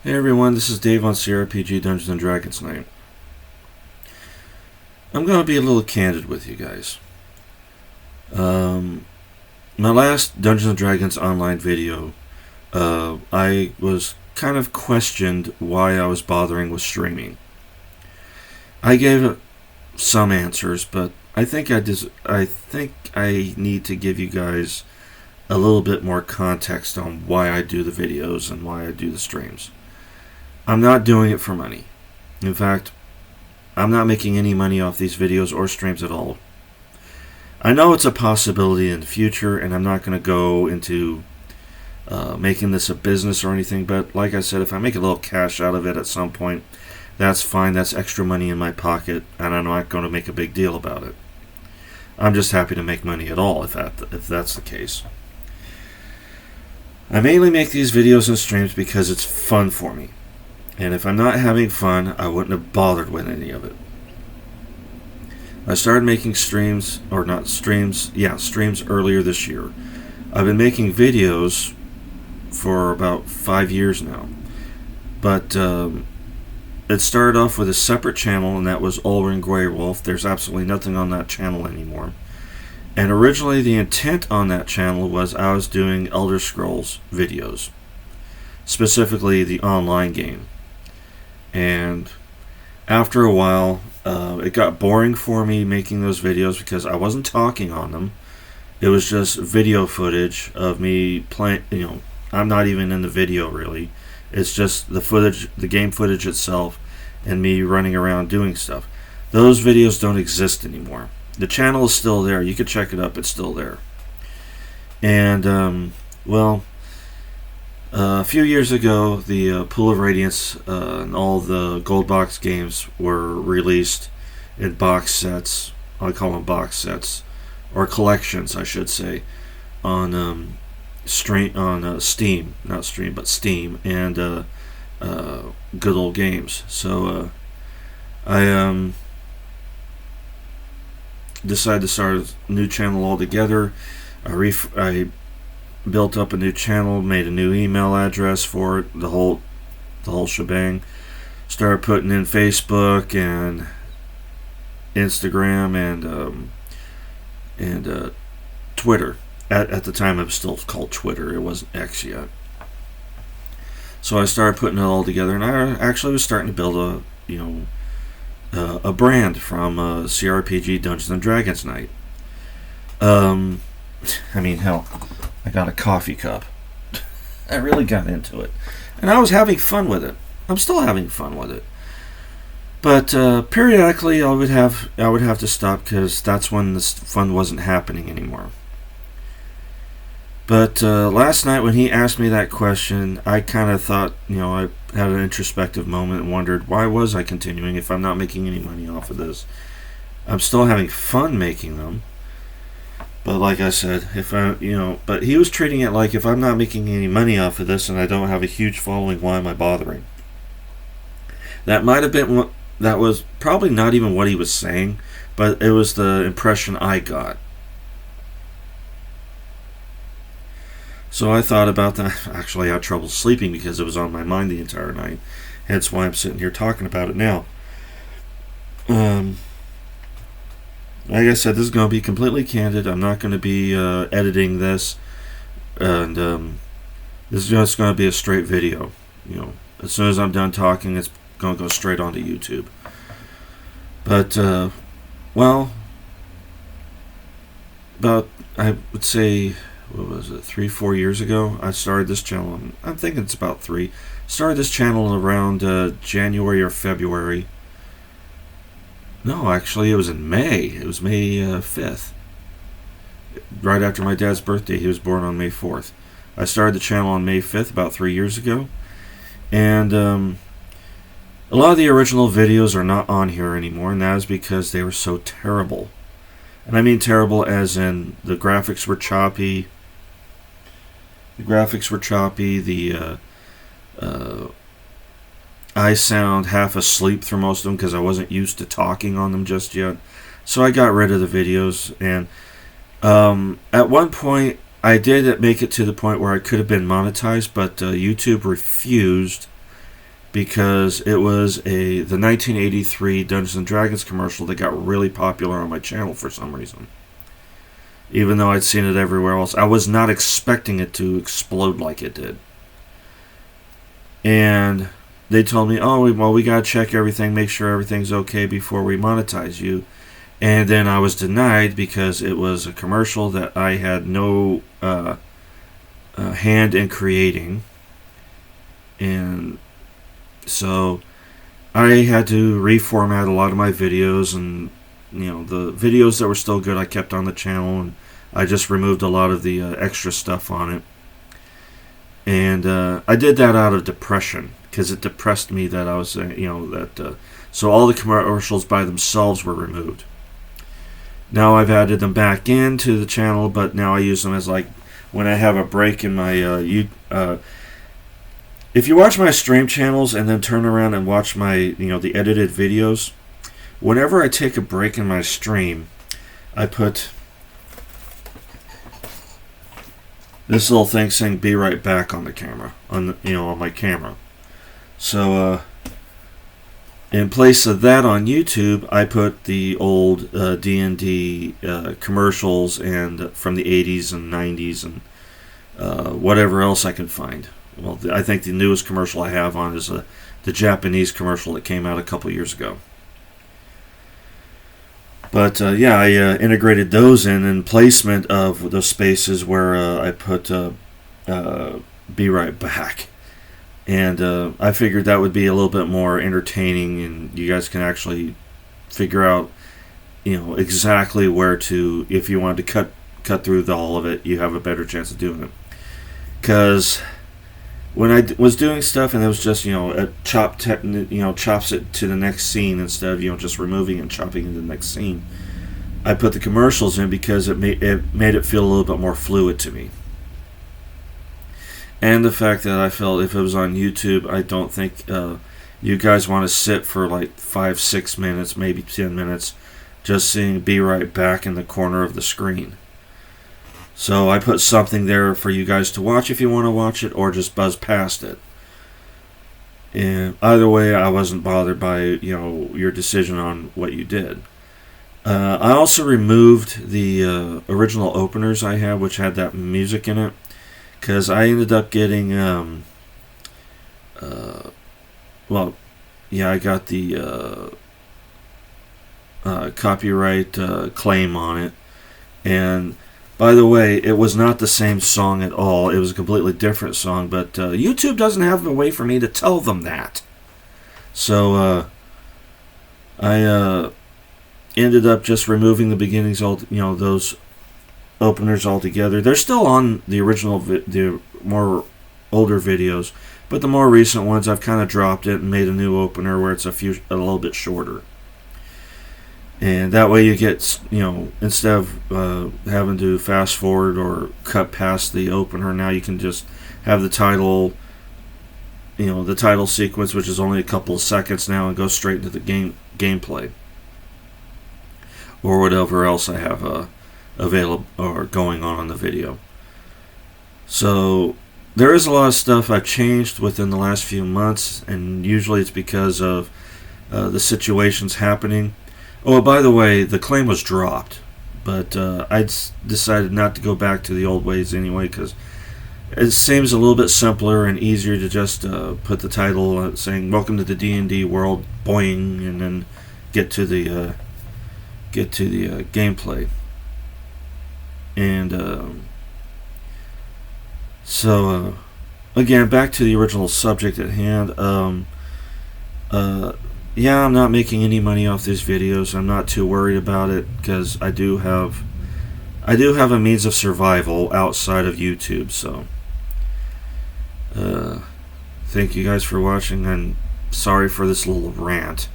Hey everyone, this is Dave on CRPG Dungeons and Dragons Night. I'm going to be a little candid with you guys. My last Dungeons and Dragons online video, I was kind of questioned why I was bothering with streaming. I gave some answers, but I think I need to give you guys a little bit more context on why I do the videos and why I do the streams. I'm not doing it for money. In fact, I'm not making any money off these videos or streams at all. I know it's a possibility in the future, and I'm not going to go into making this a business or anything, but like I said, if I make a little cash out of it at some point, that's fine. That's extra money in my pocket, and I'm not going to make a big deal about it. I'm just happy to make money at all if that's the case. I mainly make these videos and streams because it's fun for me. And if I'm not having fun, I wouldn't have bothered with any of it. I started making streams earlier this year. I've been making videos for about 5 years now. But it started off with a separate channel, and that was Ulrun Greywolf. There's absolutely nothing on that channel anymore. And originally the intent on that channel was I was doing Elder Scrolls videos. Specifically the online game. And after a while, it got boring for me making those videos because I wasn't talking on them. It was just video footage of me playing. I'm not even in the video really. It's just the footage, the game footage itself, and me running around doing stuff. Those videos don't exist anymore. The channel is still there. You can check it up. It's still there. And, a few years ago, the Pool of Radiance and all the Gold Box games were released in box sets. I call them box sets, or collections, I should say, on Steam, not Stream, but Steam, and Good Old Games. So I decided to start a new channel altogether. I built up a new channel, made a new email address for it, the whole shebang. Started putting in Facebook and Instagram and Twitter. At the time, it was still called Twitter. It wasn't X yet. So I started putting it all together, and I actually was starting to build a brand from CRPG Dungeons and Dragons Night. Hell, I got a coffee cup. I really got into it. And I was having fun with it. I'm still having fun with it. But periodically I would have to stop because that's when this fun wasn't happening anymore. But last night when he asked me that question, I kind of thought, I had an introspective moment and wondered, why was I continuing if I'm not making any money off of this? I'm still having fun making them. But like I said, but he was treating it like if I'm not making any money off of this and I don't have a huge following, why am I bothering? That might have been that was probably not even what he was saying, but it was the impression I got. So I thought about that. Actually, I had trouble sleeping because it was on my mind the entire night. Hence why I'm sitting here talking about it now. Like I said, this is going to be completely candid. I'm not going to be editing this. And this is just going to be a straight video. As soon as I'm done talking, it's going to go straight onto YouTube. But, about, I would say, 3-4 years ago, I started this channel. I'm thinking it's about 3. Started this channel around January or February. No, actually, it was in May. It was May 5th. Right after my dad's birthday. He was born on May 4th. I started the channel on May 5th, about 3 years ago. And a lot of the original videos are not on here anymore, and that is because they were so terrible. And I mean terrible as in the graphics were choppy. I sound half asleep through most of them because I wasn't used to talking on them just yet. So I got rid of the videos. And at one point, I did make it to the point where I could have been monetized, but YouTube refused because it was the 1983 Dungeons and Dragons commercial that got really popular on my channel for some reason. Even though I'd seen it everywhere else, I was not expecting it to explode like it did. And they told me, oh, well, we got to check everything, make sure everything's okay before we monetize you. And then I was denied because it was a commercial that I had no hand in creating. And so I had to reformat a lot of my videos, and the videos that were still good I kept on the channel, and I just removed a lot of the extra stuff on it. And I did that out of depression, because it depressed me that I was so all the commercials by themselves were removed. Now I've added them back into the channel, but now I use them as like when I have a break in my if you watch my stream channels and then turn around and watch my, the edited videos, whenever I take a break in my stream, I put this little thing saying "Be right back" on the camera, on my camera. So in place of that on YouTube, I put the old D&D commercials and from the 80s and 90s and whatever else I could find. Well, I think the newest commercial I have on is the Japanese commercial that came out a couple years ago. But I integrated those in placement of those spaces where I put "Be right back," and I figured that would be a little bit more entertaining, and you guys can actually figure out, exactly where to. If you wanted to cut through all of it, you have a better chance of doing it. Because when I was doing stuff and it was just chops it to the next scene instead of just removing and chopping into the next scene, I put the commercials in because it made it feel a little bit more fluid to me. And the fact that I felt if it was on YouTube, I don't think you guys want to sit for like 5-6 minutes, maybe 10 minutes, just seeing "Be right back" in the corner of the screen. So I put something there for you guys to watch if you want to watch it, or just buzz past it. And either way, I wasn't bothered by your decision on what you did. I also removed the original openers I had, which had that music in it, because I ended up getting I got the copyright claim on it. And by the way, it was not the same song at all. It was a completely different song, but YouTube doesn't have a way for me to tell them that. So I ended up just removing the beginnings, those openers altogether. They're still on the original, the more older videos, but the more recent ones, I've kind of dropped it and made a new opener where it's a little bit shorter. And that way you get, instead of having to fast forward or cut past the opener, now you can just have the title, the title sequence, which is only a couple of seconds now, and go straight into the gameplay. Or whatever else I have available or going on the video. So there is a lot of stuff I've changed within the last few months, and usually it's because of the situations happening. Oh, by the way, the claim was dropped, but I decided not to go back to the old ways anyway, because it seems a little bit simpler and easier to just put the title saying "Welcome to the D&D world," boing, and then get to the gameplay. And so again, back to the original subject at hand. I'm not making any money off these videos. I'm not too worried about it, because I do have a means of survival outside of YouTube. So thank you guys for watching, and sorry for this little rant,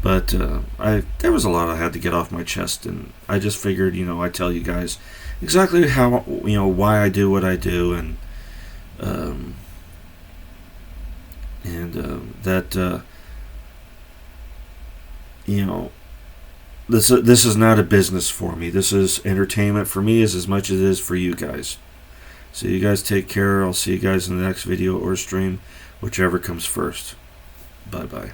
but there was a lot I had to get off my chest, and I just figured I'd tell you guys exactly how why I do what I do, and that this is not a business for me. This is entertainment for me as much as it is for you guys. So you guys take care. I'll see you guys in the next video or stream, whichever comes first. Bye bye.